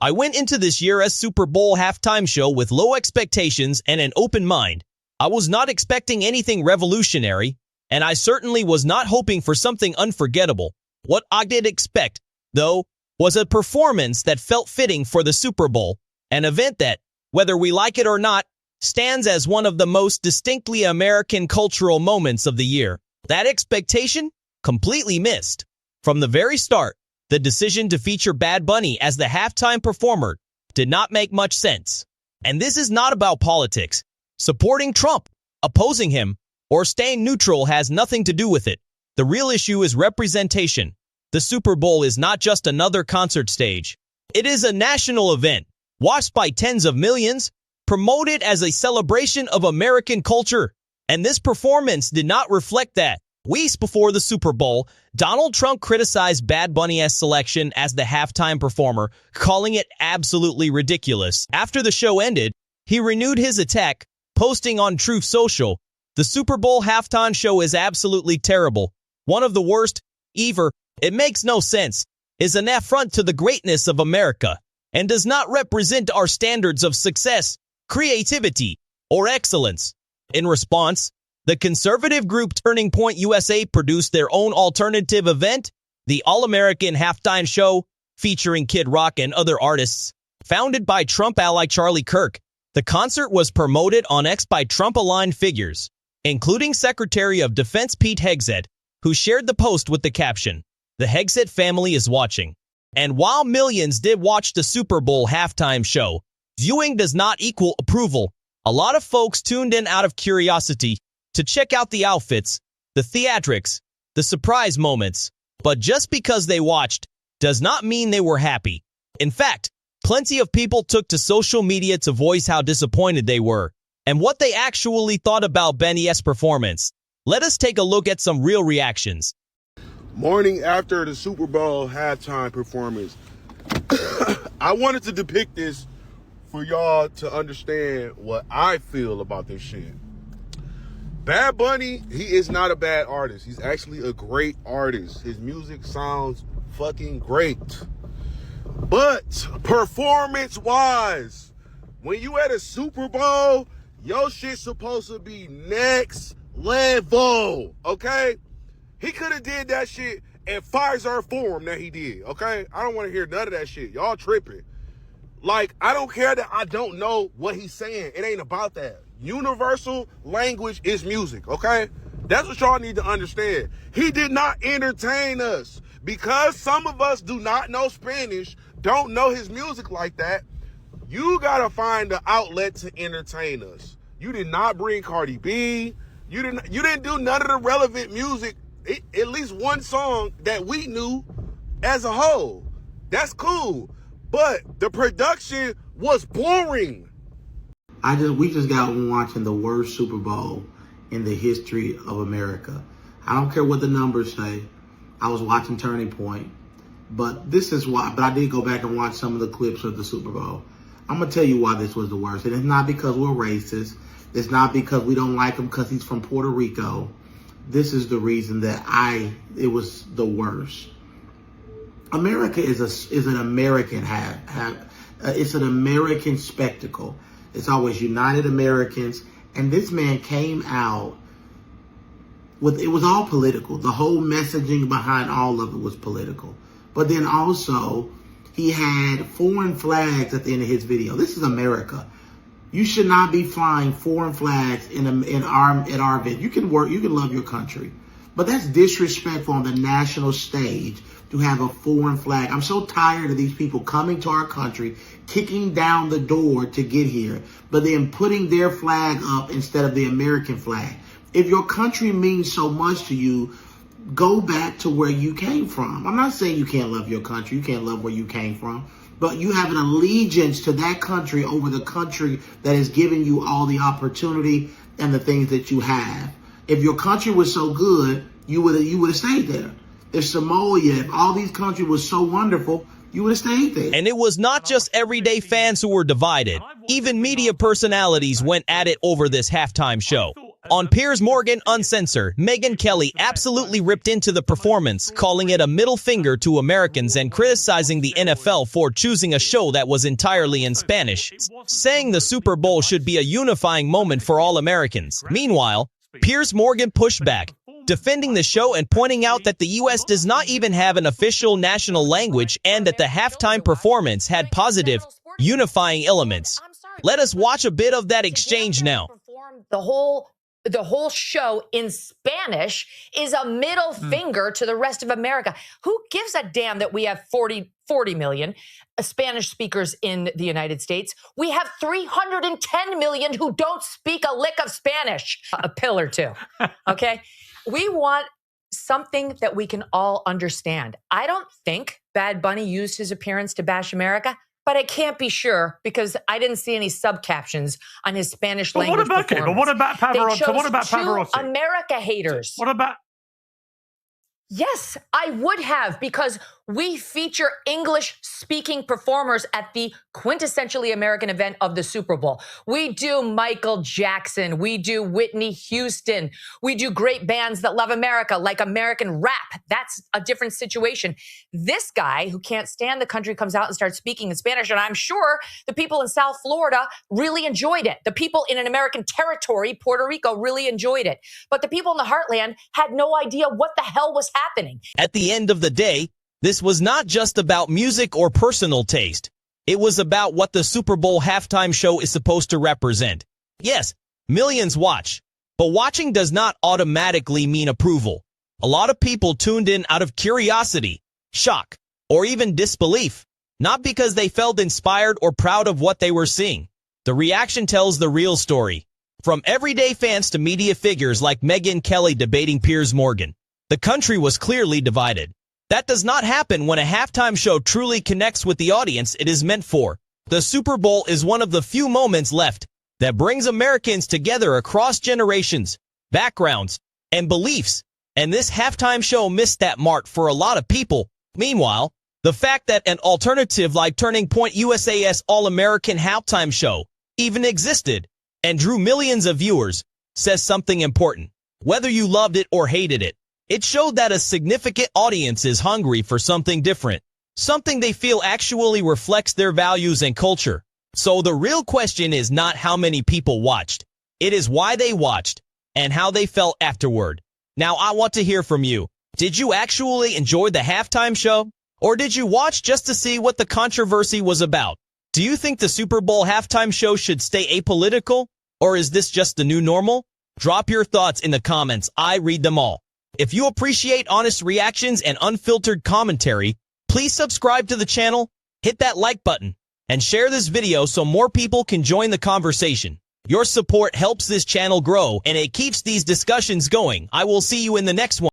I went into this year's Super Bowl halftime show with low expectations and an open mind. I was not expecting anything revolutionary, and I certainly was not hoping for something unforgettable. What I did expect, though, was a performance that felt fitting for the Super Bowl, an event that, whether we like it or not, stands as one of the most distinctly American cultural moments of the year. That expectation completely missed. From the very start, the decision to feature Bad Bunny as the halftime performer did not make much sense. And this is not about politics. Supporting Trump, opposing him, or staying neutral has nothing to do with it. The real issue is representation. The Super Bowl is not just another concert stage. It is a national event, watched by tens of millions, promoted as a celebration of American culture. And this performance did not reflect that. Weeks before the Super Bowl, Donald Trump criticized Bad Bunny's selection as the halftime performer, calling it absolutely ridiculous. After the show ended, he renewed his attack, posting on Truth Social, "The Super Bowl halftime show is absolutely terrible. One of the worst ever. It makes no sense, is an affront to the greatness of America, and does not represent our standards of success, creativity, or excellence." In response, the conservative group Turning Point USA produced their own alternative event, the All-American Halftime Show, featuring Kid Rock and other artists. Founded by Trump ally Charlie Kirk, the concert was promoted on X by Trump-aligned figures, including Secretary of Defense Pete Hegseth, who shared the post with the caption, "The Hegseth family is watching." And while millions did watch the Super Bowl halftime show, viewing does not equal approval. A lot of folks tuned in out of curiosity to check out the outfits, the theatrics, the surprise moments. But just because they watched does not mean they were happy. In fact, plenty of people took to social media to voice how disappointed they were and what they actually thought about Benny's performance. Let us take a look at some real reactions. Morning after the Super Bowl halftime performance, I wanted to depict this for y'all to understand what I feel about this shit. Bad Bunny, he is not a bad artist. He's actually a great artist. His music sounds fucking great. But performance-wise, when you at a Super Bowl, your shit's supposed to be next level, okay? He could have did that shit in Pfizer form that he did, okay? I don't want to hear none of that shit. Y'all tripping. Like, I don't care that I don't know what he's saying. It ain't about that. Universal language is music, okay? That's what y'all need to understand. He did not entertain us. Because some of us do not know Spanish, don't know his music like that, you gotta find an outlet to entertain us. You did not bring Cardi B. You didn't do none of the relevant music, at least one song that we knew as a whole. That's cool. But the production was boring. We just got one watching the worst Super Bowl in the history of America. I don't care what the numbers say. I was watching Turning Point, but this is why. But I did go back and watch some of the clips of the Super Bowl. I'm gonna tell you why this was the worst, and it's not because we're racist. It's not because we don't like him because he's from Puerto Rico. This is the reason that it was the worst. America is an American it's an American spectacle. It's always United Americans, and this man came out with, it was all political. The whole messaging behind all of it was political. But then also he had foreign flags at the end of his video. This is America. You should not be flying foreign flags in our event. You can love your country, but that's disrespectful on the national stage to have a foreign flag. I'm so tired of these people coming to our country, kicking down the door to get here, but then putting their flag up instead of the American flag. If your country means so much to you, go back to where you came from. I'm not saying you can't love your country. You can't love where you came from. But you have an allegiance to that country over the country that is giving you all the opportunity and the things that you have. If your country was so good, you would have stayed there. If Somalia, if all these countries were so wonderful, you would have stayed there. And it was not just everyday fans who were divided. Even media personalities went at it over this halftime show. On Piers Morgan Uncensored, Megyn Kelly absolutely ripped into the performance, calling it a middle finger to Americans and criticizing the NFL for choosing a show that was entirely in Spanish, saying the Super Bowl should be a unifying moment for all Americans. Meanwhile, Piers Morgan pushed back, defending the show and pointing out that the U.S. does not even have an official national language and that the halftime performance had positive, unifying elements. Let us watch a bit of that exchange now. The whole show in Spanish is a middle finger to the rest of America. Who gives a damn that we have 40 million Spanish speakers in the United States? We have 310 million who don't speak a lick of Spanish. A pill or two, okay? We want something that we can all understand. I don't think Bad Bunny used his appearance to bash America, but I can't be sure because I didn't see any subcaptions on his Spanish language performance. But what about Pavarotti? So what about Pavarotti? America haters. What about? Yes, I would have, because we feature English-speaking performers at the quintessentially American event of the Super Bowl. We do Michael Jackson. We do Whitney Houston. We do great bands that love America, like American rap. That's a different situation. This guy who can't stand the country comes out and starts speaking in Spanish, and I'm sure the people in South Florida really enjoyed it. The people in an American territory, Puerto Rico, really enjoyed it. But the people in the heartland had no idea what the hell was happening. At the end of the day, this was not just about music or personal taste. It was about what the Super Bowl halftime show is supposed to represent. Yes, millions watch, but watching does not automatically mean approval. A lot of people tuned in out of curiosity, shock, or even disbelief, not because they felt inspired or proud of what they were seeing. The reaction tells the real story. From everyday fans to media figures like Megyn Kelly debating Piers Morgan, the country was clearly divided. That does not happen when a halftime show truly connects with the audience it is meant for. The Super Bowl is one of the few moments left that brings Americans together across generations, backgrounds, and beliefs, and this halftime show missed that mark for a lot of people. Meanwhile, the fact that an alternative like Turning Point USA's All-American halftime show even existed and drew millions of viewers says something important. Whether you loved it or hated it, it showed that a significant audience is hungry for something different, something they feel actually reflects their values and culture. So the real question is not how many people watched. It is why they watched and how they felt afterward. Now I want to hear from you. Did you actually enjoy the halftime show? Or did you watch just to see what the controversy was about? Do you think the Super Bowl halftime show should stay apolitical? Or is this just the new normal? Drop your thoughts in the comments. I read them all. If you appreciate honest reactions and unfiltered commentary, please subscribe to the channel, hit that like button, and share this video so more people can join the conversation. Your support helps this channel grow and it keeps these discussions going. I will see you in the next one.